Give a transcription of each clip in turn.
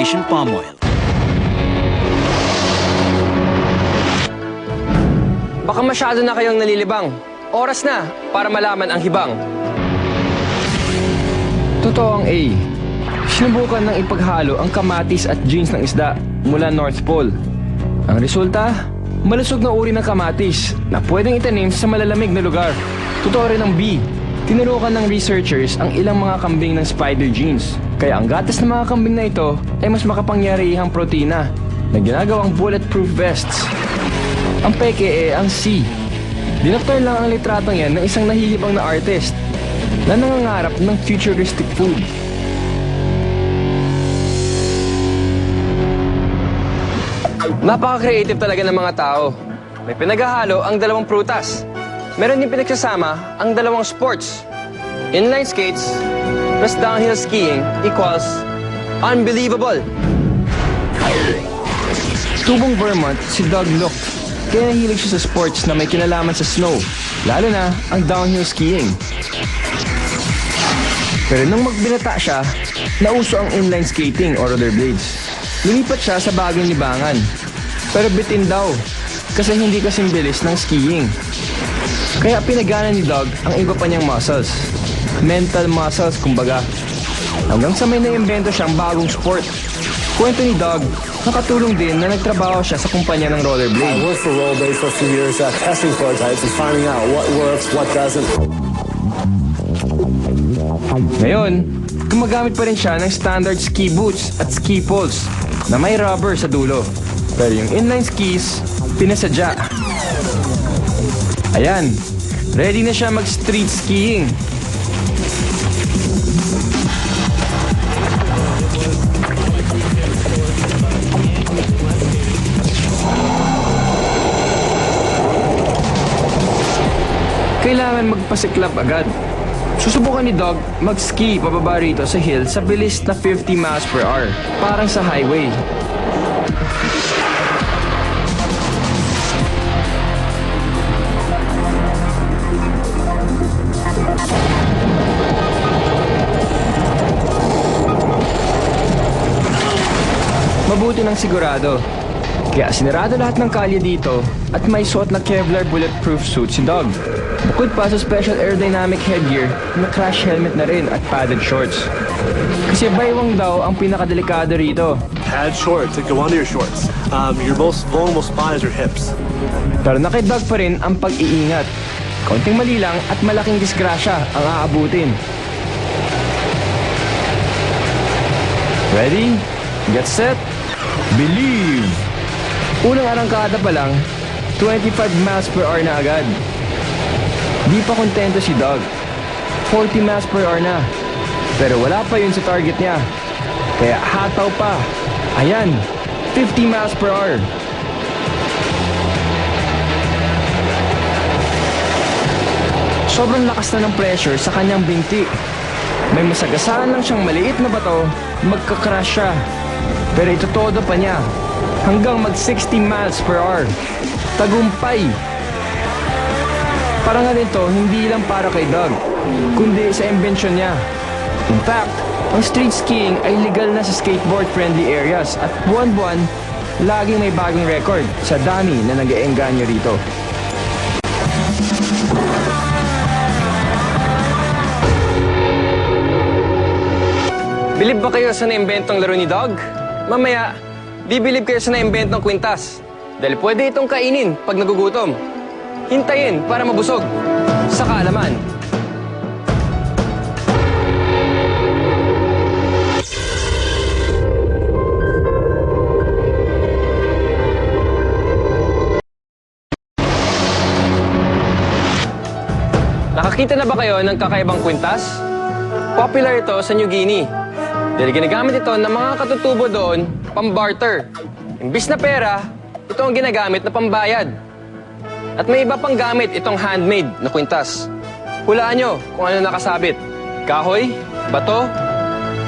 plantation palm oil. Baka masyado na kayong nalilibang. Oras na para malaman ang hibang. Totoo ang A. Sinubukan ng ipaghalo ang kamatis at genes ng isda mula North Pole. Ang resulta, malusog na uri ng kamatis na pwedeng itanim sa malalamig na lugar. Totoo rin ang B. Tinurukan ng researchers ang ilang mga kambing ng spider genes. Kaya ang gatas ng mga kambing na ito ay mas makapangyarihang protina na ginagawang bulletproof vests. Ang peke ang C. Dinoktor lang ang litratong yan ng isang nahihibang na artist na nangangarap ng futuristic food. Napaka-creative talaga ng mga tao. May pinaghahalo ang dalawang prutas. Meron din pinagsasama ang dalawang sports. Inline skates plus downhill skiing equals unbelievable. Tubong Vermont si Doug Look. Kaya nahilig siya sa sports na may kinalaman sa snow, lalo na ang downhill skiing. Pero nung magbinata siya, nauso ang inline skating o rollerblades. Lumipat siya sa bagong libangan. Pero bitin daw, kasi hindi kasing bilis ng skiing. Kaya pinagana ni Doug ang iba pa niyang muscles. Mental muscles, kumbaga. Hanggang sa may naimbento siyang bagong sport. Kwento ni Doug, nakatulong din na nagtrabaho siya sa kumpanya ng rollerblade. I worked for Rollerblade for a few years, testing prototypes and finding out what works, what doesn't. Ngayon, gumagamit pa rin siya ng standard ski boots at ski poles na may rubber sa dulo. Pero yung inline skis, pinasadya. Ayan, ready na siya mag-street skiing. Kailangan magpasiklap agad. Susubukan ni Doug mag-ski pababa rito sa hill sa bilis na 50 miles per hour, parang sa highway. Mabuti ng sigurado. Kaya sinarado lahat ng kalye dito at may suot na Kevlar bulletproof suit si Doug. Bukod pa sa special aerodynamic headgear, na crash helmet na rin at padded shorts. Kasi baywang daw ang pinakadelikado rito. Pad shorts that go under your shorts. Your most vulnerable spot is your hips. Pero nakidag pa rin ang pag-iingat. Kaunting mali lang at malaking disgrasya ang aabutin. Ready? Get set? Believe! Unang arangkada pa lang, 25 miles per hour na agad. Di pa kontento si Doug. 40 miles per hour na. Pero wala pa yun sa target niya. Kaya hataw pa. Ayan, 50 miles per hour. Sobrang lakas na ng pressure sa kanyang binti. May masagasaan lang siyang maliit na bato, magkakrush siya. Pero ito todo pa niya. Hanggang mag 60 miles per hour. Tagumpay! Parang nga nito, hindi lang para kay Doug, kundi sa imbensyon niya. In fact, ang street skiing ay legal na sa skateboard-friendly areas at buwan-buwan, laging may bagong record sa dami na nag-eengganyo rito. Bilib ba kayo sa naimbentong laro ni Doug? Mamaya, bibilib kayo sa naimbentong kwintas. Dahil pwede itong kainin pag nagugutom. Hintayin para mabusog. Sa kaalaman. Nakakita na ba kayo ng kakaibang kwintas? Popular ito sa New Guinea. Dahil ginagamit ito ng mga katutubo doon, pambarter. Imbis na pera, ito ang ginagamit na pambayad. At may iba pang gamit itong handmade na kwintas. Hulaan nyo kung ano nakasabit. Kahoy, bato,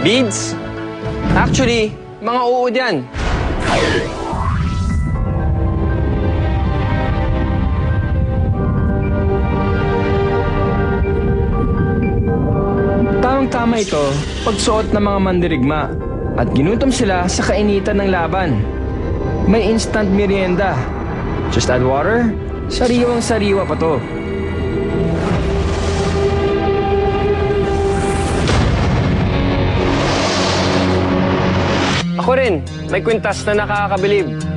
beads. Actually, mga uod yan. Tamang-tama ito pagsuot ng mga mandirigma. At ginutom sila sa kainitan ng laban. May instant merienda. Just add water, sariwang-sariwa pa to. Ako rin, may kwintas na nakakabilib.